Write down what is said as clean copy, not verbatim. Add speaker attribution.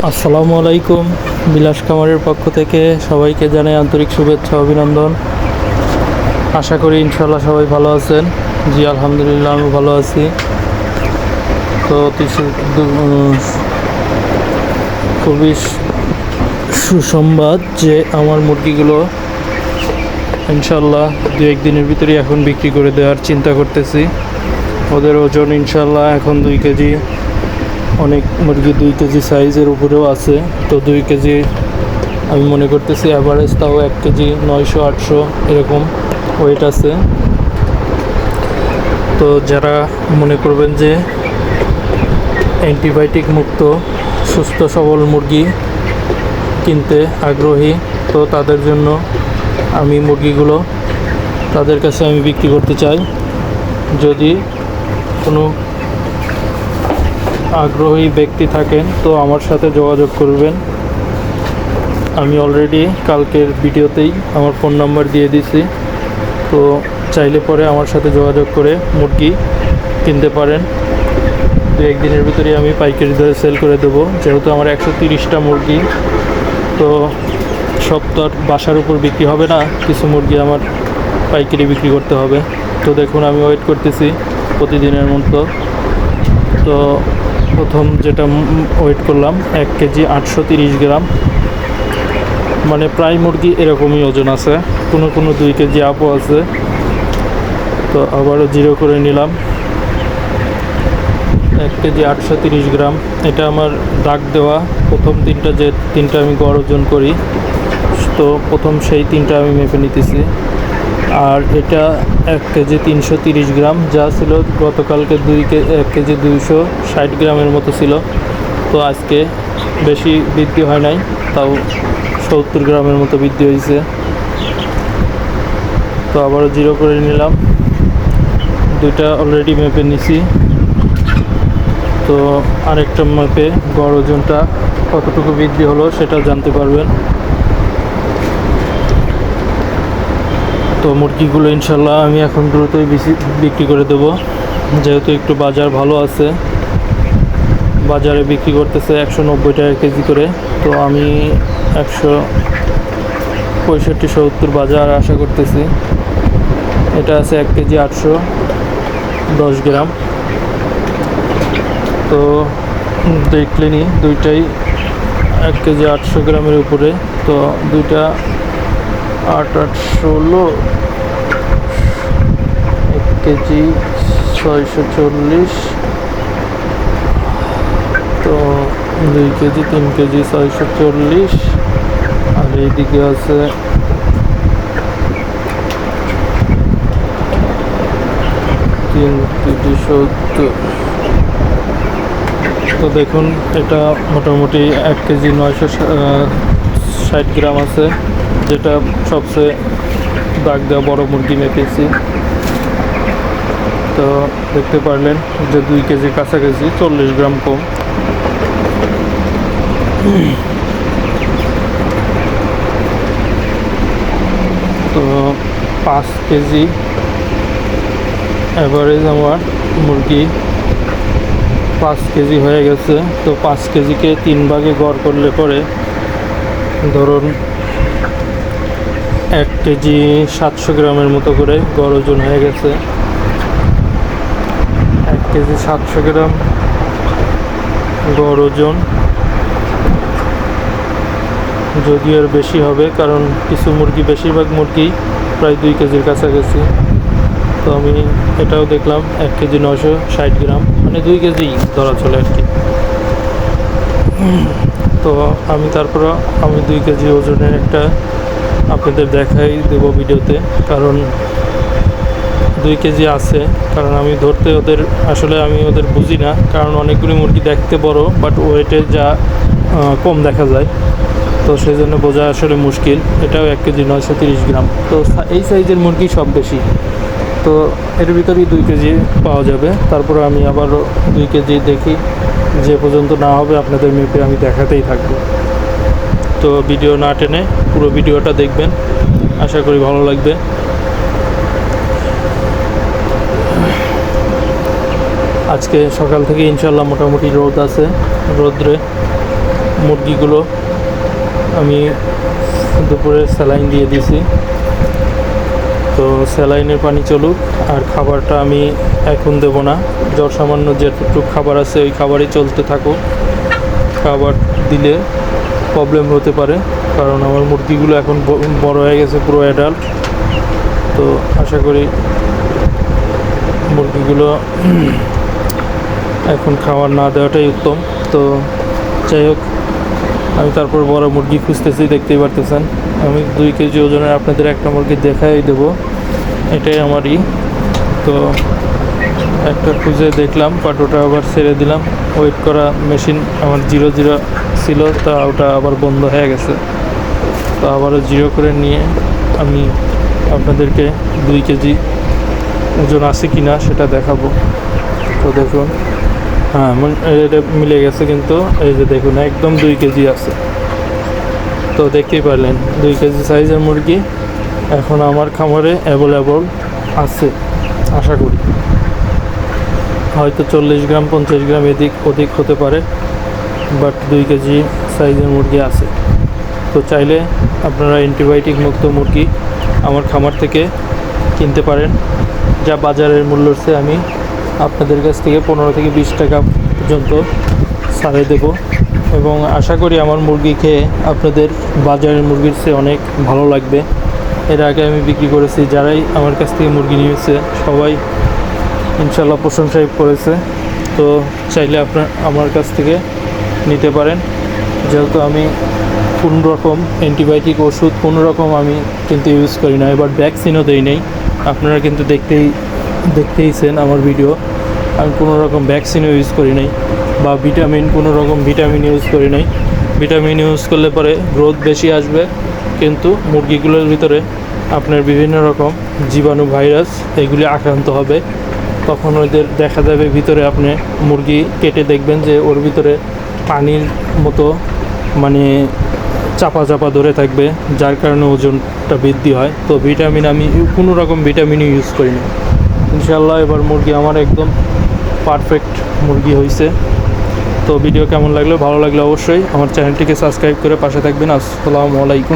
Speaker 1: আসসালামু আলাইকুম। বিলাস খামারের পক্ষ থেকে সবাইকে জানাই আন্তরিক শুভেচ্ছা অভিনন্দন। আশা করি ইনশাল্লাহ সবাই ভালো আছেন। জি আলহামদুলিল্লাহ আমি ভালো আছি। তো খুবই সুসংবাদ যে আমার মুরগিগুলো ইনশাল্লাহ দু একদিনের ভিতরেই এখন বিক্রি করে দেওয়ার চিন্তা করতেছি। ওদের ওজন ইনশাল্লাহ এখন 2 কেজি, অনেক মুরগি 2 কেজি সাইজের উপরেও আছে। তো 2 কেজি আমি মনে করতেছি অ্যাভারেজ, তাও 1 কেজি 900-800 এরকম ওয়েট আছে। তো যারা মনে করবেন যে অ্যান্টিবায়োটিক মুক্ত সুস্থ সবল মুরগি কিনতে আগ্রহী, তো তাদের জন্য আমি মুরগিগুলো তাদের কাছে আমি বিক্রি করতে চাই। যদি কোনো আগ্রহী ব্যক্তি থাকেন তো আমার সাথে যোগাযোগ করবেন। আমি অলরেডি কালকের ভিডিওতেই আমার ফোন নাম্বার দিয়ে দিছি। তো চাইলে পরে আমার সাথে যোগাযোগ করে মুরগি কিনতে পারেন। 2-1 দিনের ভিতরেই আমি পাইকারি দরে সেল করে দেবো। যেহেতু আমার 130টা মুরগি, তো সব তো আর বাসার উপর বিক্রি হবে না, কিছু মুরগি আমার পাইকারি বিক্রি করতে হবে। তো দেখুন আমি ওয়েট করতেছি প্রতিদিনের মতো। তো প্রথম যেটা ওয়েট করলাম 1 কেজি 830 গ্রাম, মানে প্রায় মুরগি এরকমই ওজন আছে, কোনো 2 কেজি আপও আছে। তো আবারও জিরো করে নিলাম 1 কেজি 830 গ্রাম। এটা আমার দাগ দেওয়া প্রথম 3টা, যে 3টা আমি গড় ওজন করি, তো প্রথম সেই 3টা আমি মেপে নিতেছি। আর এটা 1 কেজি 330 গ্রাম, যা ছিল গতকালকে 1 কেজি 260 গ্রামের মতো ছিল। তো আজকে বেশি বৃদ্ধি হয় নাই, তাও 70 গ্রামের মতো বৃদ্ধি হয়েছে। তো আবারও জিরো করে নিলাম, 2টা অলরেডি মেপে নিছি। তো আরেকটা মেপে গড় ওজনটা কতটুকু বৃদ্ধি হলো সেটা জানতে পারবেন। তো মুরগিগুলো ইনশাল্লাহ আমি এখন দ্রুতই বিক্রি করে দেবো, যেহেতু একটু বাজার ভালো আছে। বাজারে বিক্রি করতেছে 190 টাকা কেজি করে, তো আমি 165-70 বাজার আশা করতেছি। এটা আছে 1 কেজি 810 গ্রাম। তো দেখলেনি দুইটাই 1 কেজি 800 গ্রামের উপরে। তো 2টা 8-8-16, 1 কেজি 640, তো 2 কেজি 3 কেজি 640, আর এইদিকে আছে 3 কেজি 70। তো দেখুন এটা মোটামুটি 1 কেজি 960 গ্রাম আছে, যেটা সবচেয়ে দাগ দেওয়া বড় মুরগি মেপেছি। তো দেখতে পারলেন যে 2 কেজির কাছাকাছি, 40 গ্রাম কম। তো 5 কেজি অ্যাভারেজ আমার মুরগি 5 কেজি হয়ে গেছে। তো 5 কেজিকে 3 ভাগে গড় করলে পরে ধরুন 1 কেজি 700 গ্রামের মতো করে গড় ওজন হয়ে গেছে। 1 কেজি 700 গ্রাম গড় ওজন, যদি আর বেশি হবে, কারণ কিছু মুরগি, বেশিরভাগ মুরগি প্রায় 2 কেজির কাছাকাছি। তো আমি এটাও দেখলাম 1 কেজি 960 গ্রাম, মানে 2 কেজি ধরা চলে আর কি। তো আমি তারপরে 2 কেজি ওজনের একটা আপনাদের দেখাই দেবো ভিডিওতে, কারণ 2 কেজি আছে। কারণ আমি ধরতে আসলে আমি ওদের বুঝি না, কারণ অনেকগুলি মুরগি দেখতে বড় বাট ওয়েটে যা কম দেখা যায়, তো সেই জন্য বোঝা আসলে মুশকিল। এটাও 1 কেজি 930 গ্রাম। তো এই সাইজের মুরগি সব বেশি, তো এর ভিতরেই 2 কেজি পাওয়া যাবে। তারপরে আমি আবারও 2 কেজি দেখি, যে পর্যন্ত না হবে আপনাদের মেপে আমি দেখাতেই থাকবো। তো ভিডিও না টেনে পুরো ভিডিওটা দেখবেন, আশা করি ভালো লাগবে। আজকে সকাল থেকে ইনশাল্লাহ মোটামুটি রোদ আছে, রোদ্রে মুরগিগুলো আমি দুপুরে স্যালাইন দিয়ে দিয়েছি। তো স্যালাইনের পানি চলুক, আর খাবারটা আমি এখন দেবো না, সামান্য যেটুকু খাবার আছে ওই খাবারই চলতে থাকুক। খাবার দিলে প্রবলেম হতে পারে, কারণ আমার মুরগিগুলো এখন বড় হয়ে গেছে, পুরো অ্যাডাল্ট। তো আশা করি মুরগিগুলো এখন খাবার না দেওয়াটাই উত্তম। তো যাই হোক, আমি তারপর বড় মুরগি খুঁজতেছি, দেখতেই পারতেছেন। আমি 2 কেজি ওজনের আপনাদের একটা মুরগি দেখাই দেবো, এটাই আমারই। তো একটা খুঁজে দেখলাম, বাট ওটা আবার ছেড়ে দিলাম। ওয়েট করা মেশিন আমার 0 ছিল, তা ওটা আবার বন্ধ হয়ে গেছে। তো আবারও 0 করে নিয়ে আমি আপনাদেরকে 2 কেজি ওজন আছে কি না সেটা দেখাবো। তো দেখুন, হ্যাঁ এটা মিলে গেছে, কিন্তু এই যে দেখুন একদম 2 কেজি আছে। তো দেখতেই পারলেন 2 কেজি সাইজের মুরগি এখন আমার খামারে অ্যাভেলেবল আছে। আশা করি হয়তো 40 গ্রাম 50 গ্রাম এদিক ওদিক হতে পারে, বাট 2 কেজি সাইজের মুরগি আছে। তো চাইলে আপনারা অ্যান্টিবায়োটিক মুক্ত মুরগি আমার খামার থেকে কিনতে পারেন, যা বাজারের মূল্য হচ্ছে আমি আপনাদের কাছ থেকে 15 থেকে 20 টাকা পর্যন্ত ছাড়ে দেব। এবং আশা করি আমার মুরগি খেয়ে আপনাদের বাজারের মুরগির চেয়ে অনেক ভালো লাগবে। এর আগে আমি বিক্রি করেছি, যারাই আমার কাছ থেকে মুরগি নিয়েছে সবাই ইনশাল্লাহ প্রশংসাই করেছে। তো চাইলে আপনার আমার কাছ থেকে নিতে পারেন, যেহেতু আমি কোনো রকম অ্যান্টিবায়োটিক ওষুধ কোনো রকম আমি কিন্তু ইউজ করি না, এবার ভ্যাকসিনও দেই নেই। আপনারা কিন্তু দেখতেইছেন আমার ভিডিও, আমি কোনো রকম ভ্যাকসিনও ইউজ করি নাই, বা কোনো রকম ভিটামিন ইউজ করি নাই। ভিটামিন ইউজ করলে পরে গ্রোথ বেশি আসবে, কিন্তু মুরগিগুলোর ভিতরে আপনার বিভিন্ন রকম জীবাণু ভাইরাস এগুলি আক্রান্ত হবে। তখন ওদের দেখা যাবে ভিতরে, আপনি মুরগি কেটে দেখবেন যে ওর ভিতরে পানির মতো মানে চাপা চাপা ধরে থাকবে, যার কারণে ওজনটা বৃদ্ধি হয়। তো ভিটামিন আমি কোনো রকম ভিটামিনই ইউজ করি না। ইনশাল্লাহ এবার মুরগি আমার একদম পারফেক্ট মুরগি হয়েছে। তো ভিডিও কেমন লাগলো, ভালো লাগলে অবশ্যই আমার চ্যানেলটিকে সাবস্ক্রাইব করে পাশে থাকবেন। আসসালামু আলাইকুম।